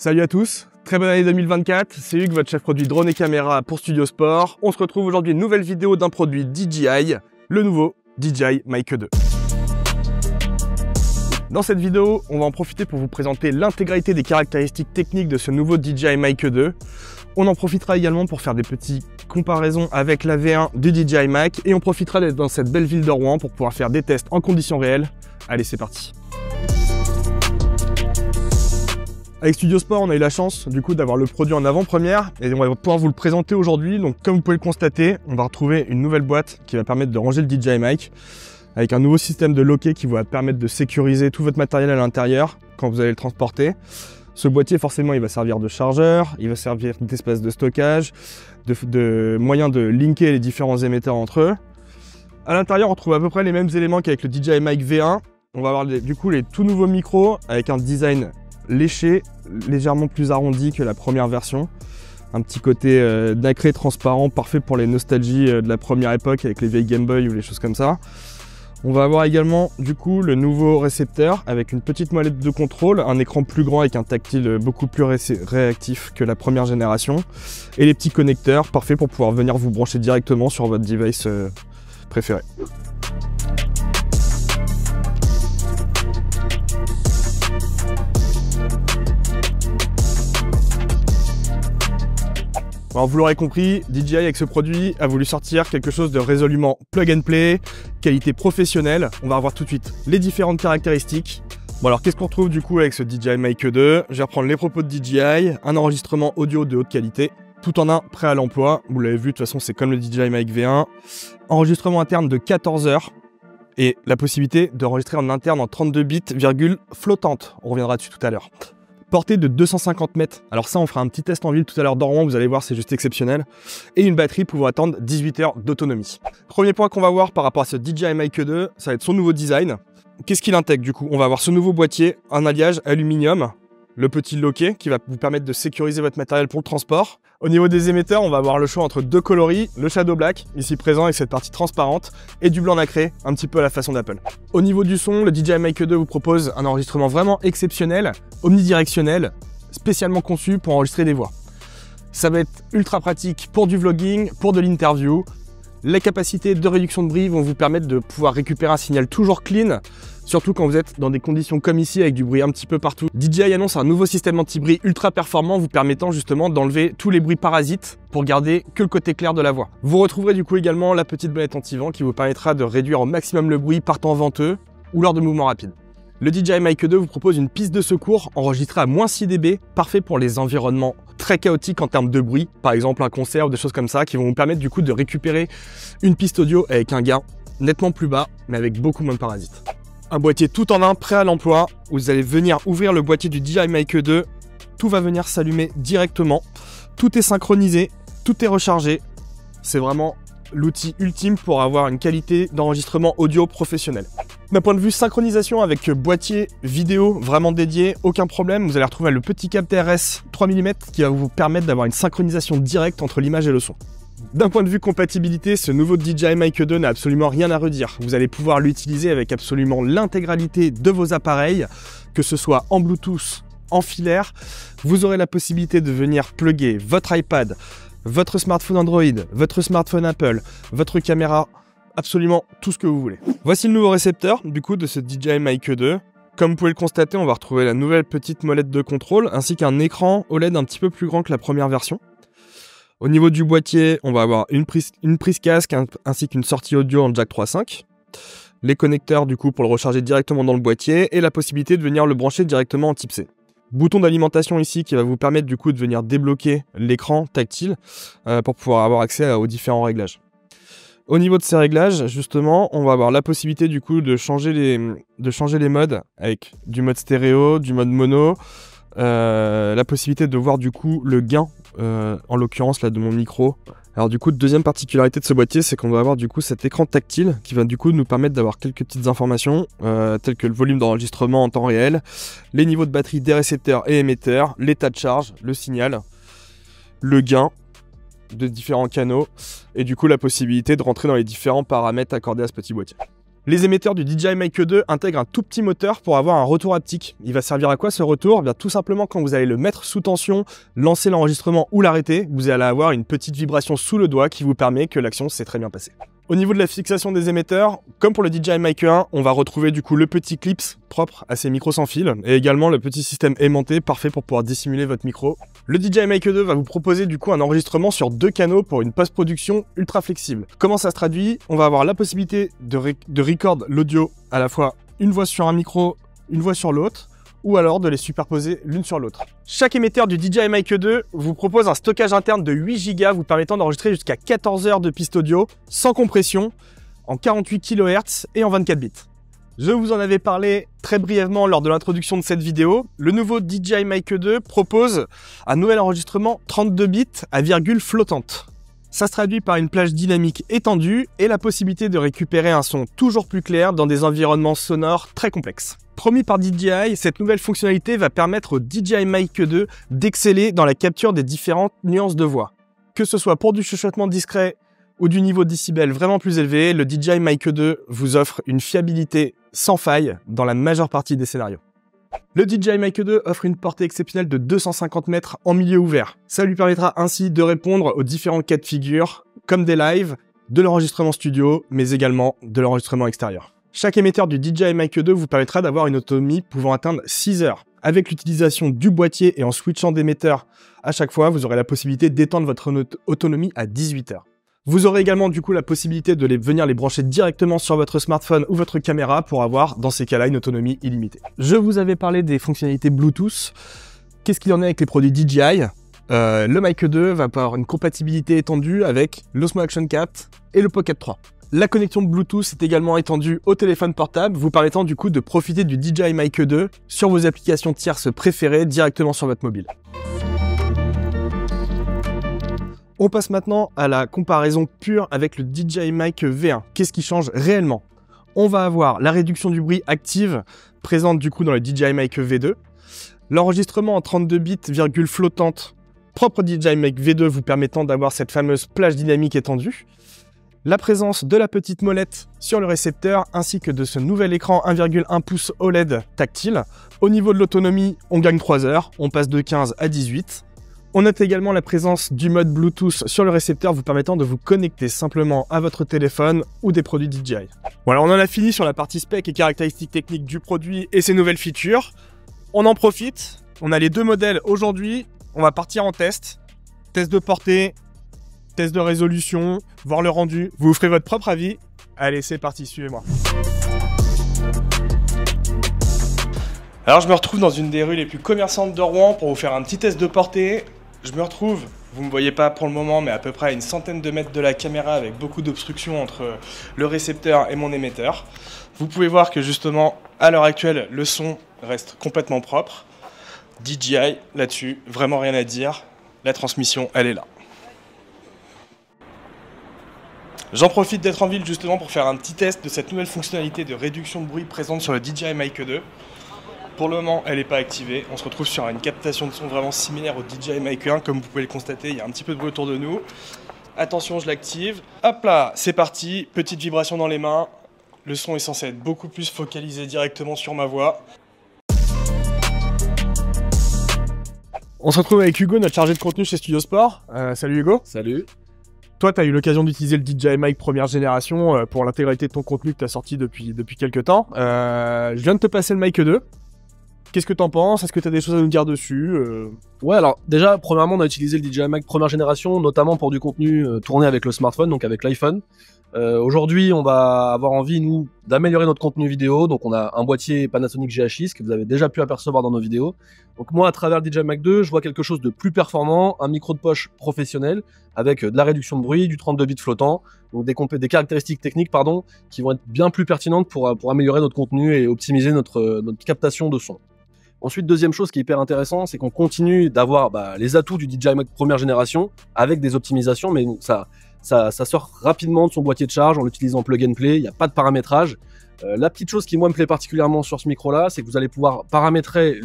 Salut à tous, très bonne année 2024, c'est Hugues, votre chef produit drone et caméra pour Studio Sport. On se retrouve aujourd'hui une nouvelle vidéo d'un produit DJI, le nouveau DJI Mic 2. Dans cette vidéo, on va en profiter pour vous présenter l'intégralité des caractéristiques techniques de ce nouveau DJI Mic 2. On en profitera également pour faire des petites comparaisons avec la V1 du DJI Mac et on profitera d'être dans cette belle ville de Rouen pour pouvoir faire des tests en conditions réelles. Allez, c'est parti. Avec Studio Sport, on a eu la chance du coup d'avoir le produit en avant-première et on va pouvoir vous le présenter aujourd'hui. Donc comme vous pouvez le constater, on va retrouver une nouvelle boîte qui va permettre de ranger le DJI Mic avec un nouveau système de loquet qui va permettre de sécuriser tout votre matériel à l'intérieur quand vous allez le transporter. Ce boîtier, forcément, il va servir de chargeur, il va servir d'espace de stockage, de moyen de linker les différents émetteurs entre eux. À l'intérieur, on trouve à peu près les mêmes éléments qu'avec le DJI Mic V1. On va avoir du coup les tout nouveaux micros avec un design léché, légèrement plus arrondi que la première version. Un petit côté nacré, transparent, parfait pour les nostalgies de la première époque avec les vieilles Game Boy ou les choses comme ça. On va avoir également du coup le nouveau récepteur avec une petite molette de contrôle, un écran plus grand avec un tactile beaucoup plus réactif que la première génération et les petits connecteurs parfaits pour pouvoir venir vous brancher directement sur votre device préféré. Alors vous l'aurez compris, DJI avec ce produit a voulu sortir quelque chose de résolument plug and play, qualité professionnelle. On va revoir tout de suite les différentes caractéristiques. Bon alors qu'est-ce qu'on retrouve du coup avec ce DJI Mic 2? Je vais reprendre les propos de DJI, un enregistrement audio de haute qualité, tout en un prêt à l'emploi. Vous l'avez vu, de toute façon c'est comme le DJI Mic V1. Enregistrement interne de 14 heures et la possibilité d'enregistrer en interne en 32 bits, virgule flottante. On reviendra dessus tout à l'heure. Portée de 250 mètres. Alors ça, on fera un petit test en ville tout à l'heure dans Rouen, vous allez voir, c'est juste exceptionnel. Et une batterie pouvant attendre 18 heures d'autonomie. Premier point qu'on va voir par rapport à ce DJI Mic 2, ça va être son nouveau design. Qu'est-ce qu'il intègre du coup? On va avoir ce nouveau boîtier, un alliage aluminium, le petit loquet qui va vous permettre de sécuriser votre matériel pour le transport. Au niveau des émetteurs, on va avoir le choix entre deux coloris, le Shadow Black, ici présent avec cette partie transparente, et du blanc nacré, un petit peu à la façon d'Apple. Au niveau du son, le DJI Mic 2 vous propose un enregistrement vraiment exceptionnel, omnidirectionnel, spécialement conçu pour enregistrer des voix. Ça va être ultra pratique pour du vlogging, pour de l'interview. Les capacités de réduction de bruit vont vous permettre de pouvoir récupérer un signal toujours clean, surtout quand vous êtes dans des conditions comme ici avec du bruit un petit peu partout. DJI annonce un nouveau système anti-bruit ultra performant vous permettant justement d'enlever tous les bruits parasites pour garder que le côté clair de la voix. Vous retrouverez du coup également la petite bonnette anti-vent qui vous permettra de réduire au maximum le bruit par temps venteux ou lors de mouvements rapides. Le DJI Mic 2 vous propose une piste de secours enregistrée à moins 6 dB, parfait pour les environnements très chaotiques en termes de bruit, par exemple un concert ou des choses comme ça, qui vont vous permettre du coup de récupérer une piste audio avec un gain nettement plus bas, mais avec beaucoup moins de parasites. Un boîtier tout en un, prêt à l'emploi, où vous allez venir ouvrir le boîtier du DJI Mic 2, tout va venir s'allumer directement, tout est synchronisé, tout est rechargé, c'est vraiment l'outil ultime pour avoir une qualité d'enregistrement audio professionnelle. D'un point de vue synchronisation avec boîtier vidéo vraiment dédié, aucun problème, vous allez retrouver le petit capteur RS 3 mm qui va vous permettre d'avoir une synchronisation directe entre l'image et le son. D'un point de vue compatibilité, ce nouveau DJI Mic 2 n'a absolument rien à redire. Vous allez pouvoir l'utiliser avec absolument l'intégralité de vos appareils, que ce soit en Bluetooth, en filaire. Vous aurez la possibilité de venir plugger votre iPad, votre smartphone Android, votre smartphone Apple, votre caméra, absolument tout ce que vous voulez. Voici le nouveau récepteur du coup de ce DJI Mic 2. Comme vous pouvez le constater, on va retrouver la nouvelle petite molette de contrôle ainsi qu'un écran OLED un petit peu plus grand que la première version. Au niveau du boîtier, on va avoir une prise casque ainsi qu'une sortie audio en jack 3.5. Les connecteurs du coup pour le recharger directement dans le boîtier et la possibilité de venir le brancher directement en type C. Bouton d'alimentation ici qui va vous permettre du coup de venir débloquer l'écran tactile pour pouvoir avoir accès aux différents réglages. Au niveau de ces réglages, justement, on va avoir la possibilité du coup de changer les modes avec du mode stéréo, du mode mono, la possibilité de voir du coup le gain, en l'occurrence là de mon micro. Alors du coup, deuxième particularité de ce boîtier, c'est qu'on va avoir du coup cet écran tactile qui va du coup nous permettre d'avoir quelques petites informations telles que le volume d'enregistrement en temps réel, les niveaux de batterie des récepteurs et émetteurs, l'état de charge, le signal, le gain de différents canaux et du coup la possibilité de rentrer dans les différents paramètres accordés à ce petit boîtier. Les émetteurs du DJI Mic 2 intègrent un tout petit moteur pour avoir un retour haptique. Il va servir à quoi ce retour? Bien, tout simplement quand vous allez le mettre sous tension, lancer l'enregistrement ou l'arrêter, vous allez avoir une petite vibration sous le doigt qui vous permet que l'action s'est très bien passée. Au niveau de la fixation des émetteurs, comme pour le DJI Mic 1, on va retrouver du coup le petit clips propre à ces micros sans fil et également le petit système aimanté parfait pour pouvoir dissimuler votre micro. Le DJI Mic 2 va vous proposer du coup un enregistrement sur 2 canaux pour une post-production ultra flexible. Comment ça se traduit? On va avoir la possibilité de record l'audio à la fois une voix sur un micro, une voix sur l'autre, ou alors de les superposer l'une sur l'autre. Chaque émetteur du DJI Mic 2 vous propose un stockage interne de 8 Go vous permettant d'enregistrer jusqu'à 14 heures de piste audio sans compression, en 48 kHz et en 24 bits. Je vous en avais parlé très brièvement lors de l'introduction de cette vidéo. Le nouveau DJI Mic 2 propose un nouvel enregistrement 32 bits à virgule flottante. Ça se traduit par une plage dynamique étendue et la possibilité de récupérer un son toujours plus clair dans des environnements sonores très complexes. Promis par DJI, cette nouvelle fonctionnalité va permettre au DJI Mic 2 d'exceller dans la capture des différentes nuances de voix. Que ce soit pour du chuchotement discret ou du niveau de décibels vraiment plus élevé, le DJI Mic 2 vous offre une fiabilité sans faille dans la majeure partie des scénarios. Le DJI Mic 2 offre une portée exceptionnelle de 250 mètres en milieu ouvert. Ça lui permettra ainsi de répondre aux différents cas de figure, comme des lives, de l'enregistrement studio, mais également de l'enregistrement extérieur. Chaque émetteur du DJI Mic 2 vous permettra d'avoir une autonomie pouvant atteindre 6 heures. Avec l'utilisation du boîtier et en switchant d'émetteur à chaque fois, vous aurez la possibilité d'étendre votre autonomie à 18 heures. Vous aurez également du coup la possibilité de venir les brancher directement sur votre smartphone ou votre caméra pour avoir dans ces cas-là une autonomie illimitée. Je vous avais parlé des fonctionnalités Bluetooth. Qu'est-ce qu'il y en a avec les produits DJI? Le Mic 2 va avoir une compatibilité étendue avec l'Osmo Action 4 et le Pocket 3. La connexion Bluetooth est également étendue au téléphone portable, vous permettant du coup de profiter du DJI Mic 2 sur vos applications tierces préférées directement sur votre mobile. On passe maintenant à la comparaison pure avec le DJI Mic V1. Qu'est-ce qui change réellement? On va avoir la réduction du bruit active présente du coup dans le DJI Mic V2. L'enregistrement en 32 bits virgule flottante propre au DJI Mic V2 vous permettant d'avoir cette fameuse plage dynamique étendue. La présence de la petite molette sur le récepteur ainsi que de ce nouvel écran 1,1 pouce OLED tactile. Au niveau de l'autonomie, on gagne 3 heures, on passe de 15 à 18. On note également la présence du mode Bluetooth sur le récepteur vous permettant de vous connecter simplement à votre téléphone ou des produits DJI. Voilà, on en a fini sur la partie spec et caractéristiques techniques du produit et ses nouvelles features. On en profite, on a les deux modèles aujourd'hui, on va partir en test. Test de portée, test de résolution, voir le rendu. Vous ferez votre propre avis. Allez, c'est parti, suivez-moi. Alors je me retrouve dans une des rues les plus commerçantes de Rouen pour vous faire un petit test de portée. Je me retrouve, vous ne me voyez pas pour le moment, mais à peu près à une centaine de mètres de la caméra avec beaucoup d'obstructions entre le récepteur et mon émetteur. Vous pouvez voir que justement, à l'heure actuelle, le son reste complètement propre. DJI, là-dessus, vraiment rien à dire. La transmission, elle est là. J'en profite d'être en ville justement pour faire un petit test de cette nouvelle fonctionnalité de réduction de bruit présente sur le DJI Mic 2. Pour le moment, elle n'est pas activée. On se retrouve sur une captation de son vraiment similaire au DJI Mic 1. Comme vous pouvez le constater, il y a un petit peu de bruit autour de nous. Attention, je l'active. Hop là, c'est parti. Petite vibration dans les mains. Le son est censé être beaucoup plus focalisé directement sur ma voix. On se retrouve avec Hugo, notre chargé de contenu chez Studio Sport. Salut Hugo. Salut. Toi, tu as eu l'occasion d'utiliser le DJI Mic première génération pour l'intégralité de ton contenu que tu as sorti depuis quelques temps. Je viens de te passer le Mic 2. Qu'est-ce que t'en penses? Est-ce que tu as des choses à nous dire dessus? Ouais, alors déjà, premièrement, on a utilisé le DJI Mic première génération, notamment pour du contenu tourné avec le smartphone, donc avec l'iPhone. Aujourd'hui, on va avoir envie, nous, d'améliorer notre contenu vidéo. Donc, on a un boîtier Panasonic GH6 que vous avez déjà pu apercevoir dans nos vidéos. Donc, moi, à travers le DJI Mic 2, je vois quelque chose de plus performant, un micro de poche professionnel avec de la réduction de bruit, du 32 bits flottant, donc des caractéristiques techniques, qui vont être bien plus pertinentes pour améliorer notre contenu et optimiser notre captation de son. Ensuite, deuxième chose qui est hyper intéressant, c'est qu'on continue d'avoir les atouts du DJI Mic première génération avec des optimisations, mais ça sort rapidement de son boîtier de charge, on l'utilise en plug and play, il n'y a pas de paramétrage. La petite chose qui moi me plaît particulièrement sur ce micro là, c'est que vous allez pouvoir paramétrer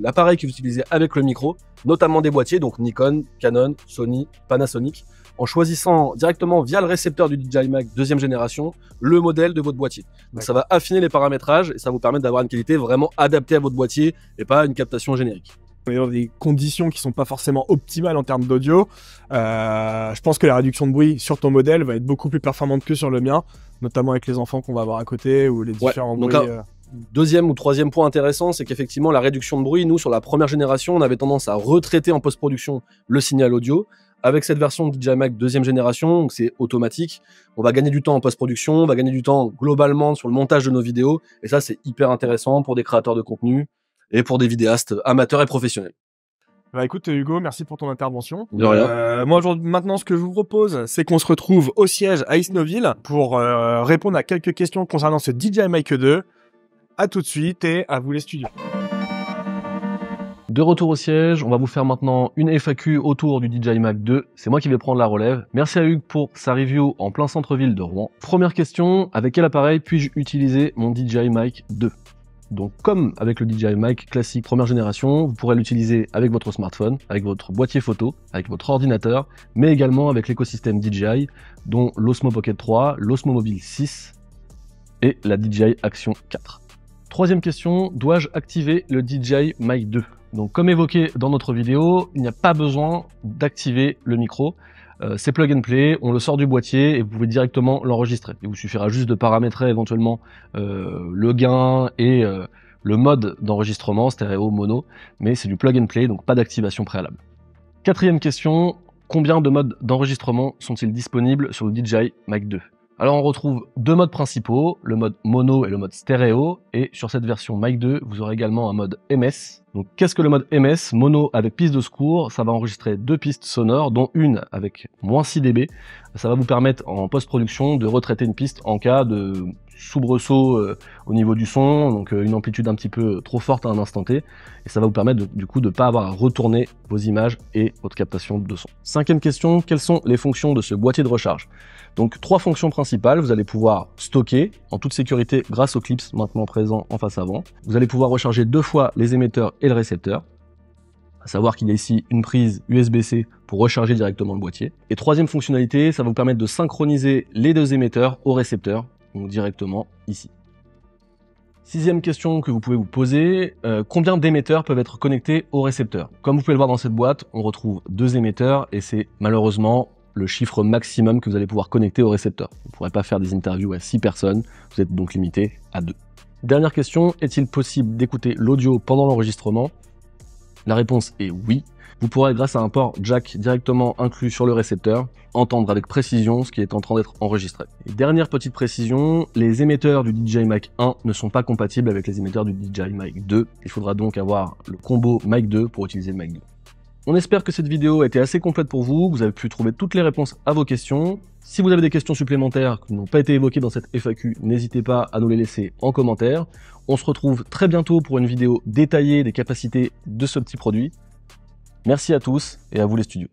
l'appareil que vous utilisez avec le micro, notamment des boîtiers, donc Nikon, Canon, Sony, Panasonic, en choisissant directement via le récepteur du DJI Mic 2e génération le modèle de votre boîtier. Donc ça va affiner les paramétrages et ça va vous permettre d'avoir une qualité vraiment adaptée à votre boîtier et pas une captation générique. On est dans des conditions qui sont pas forcément optimales en termes d'audio. Je pense que la réduction de bruit sur ton modèle va être beaucoup plus performante que sur le mien, notamment avec les enfants qu'on va avoir à côté ou les différents bruits. Deuxième ou troisième point intéressant, c'est qu'effectivement la réduction de bruit, nous sur la première génération, on avait tendance à retraiter en post-production le signal audio. Avec cette version de DJI Mic 2e génération, donc c'est automatique, on va gagner du temps en post-production, on va gagner du temps globalement sur le montage de nos vidéos, et ça c'est hyper intéressant pour des créateurs de contenu et pour des vidéastes amateurs et professionnels. Bah écoute Hugo, merci pour ton intervention. De rien. Moi maintenant ce que je vous propose, c'est qu'on se retrouve au siège à Isnoville pour répondre à quelques questions concernant ce DJI Mic 2. À tout de suite et à vous les studios. De retour au siège, on va vous faire maintenant une FAQ autour du DJI Mic 2. C'est moi qui vais prendre la relève. Merci à Hugues pour sa review en plein centre-ville de Rouen. Première question, avec quel appareil puis-je utiliser mon DJI Mic 2 ? Donc comme avec le DJI Mic classique première génération, vous pourrez l'utiliser avec votre smartphone, avec votre boîtier photo, avec votre ordinateur, mais également avec l'écosystème DJI, dont l'Osmo Pocket 3, l'Osmo Mobile 6 et la DJI Action 4. Troisième question, dois-je activer le DJI Mic 2 ? Donc comme évoqué dans notre vidéo, il n'y a pas besoin d'activer le micro. C'est plug and play, on le sort du boîtier et vous pouvez directement l'enregistrer. Il vous suffira juste de paramétrer éventuellement le gain et le mode d'enregistrement, stéréo, mono, mais c'est du plug and play, donc pas d'activation préalable. Quatrième question, combien de modes d'enregistrement sont-ils disponibles sur le DJI Mic 2 ? Alors on retrouve deux modes principaux, le mode mono et le mode stéréo, et sur cette version Mic 2, vous aurez également un mode MS. Donc qu'est-ce que le mode MS ? Mono avec piste de secours, ça va enregistrer deux pistes sonores, dont une avec moins 6 dB. Ça va vous permettre en post-production de retraiter une piste en cas de soubresaut au niveau du son, donc une amplitude un petit peu trop forte à un instant T, et ça va vous permettre du coup de ne pas avoir à retourner vos images et votre captation de son. Cinquième question, quelles sont les fonctions de ce boîtier de recharge ? Donc trois fonctions principales, vous allez pouvoir stocker en toute sécurité grâce aux clips maintenant présents en face avant. Vous allez pouvoir recharger 2 fois les émetteurs et le récepteur. À savoir qu'il y a ici une prise USB-C pour recharger directement le boîtier. Et troisième fonctionnalité, ça va vous permettre de synchroniser les deux émetteurs au récepteur, donc directement ici. Sixième question que vous pouvez vous poser, combien d'émetteurs peuvent être connectés au récepteur ? Comme vous pouvez le voir dans cette boîte, on retrouve 2 émetteurs et c'est malheureusement le chiffre maximum que vous allez pouvoir connecter au récepteur. Vous ne pourrez pas faire des interviews à 6 personnes, vous êtes donc limité à 2. Dernière question, est-il possible d'écouter l'audio pendant l'enregistrement ? La réponse est oui. Vous pourrez, grâce à un port jack directement inclus sur le récepteur, entendre avec précision ce qui est en train d'être enregistré. Et dernière petite précision, les émetteurs du DJI Mic 1 ne sont pas compatibles avec les émetteurs du DJI Mic 2. Il faudra donc avoir le combo Mic 2 pour utiliser le Mic 2. On espère que cette vidéo a été assez complète pour vous, vous avez pu trouver toutes les réponses à vos questions. Si vous avez des questions supplémentaires qui n'ont pas été évoquées dans cette FAQ, n'hésitez pas à nous les laisser en commentaire. On se retrouve très bientôt pour une vidéo détaillée des capacités de ce petit produit. Merci à tous et à vous les studios.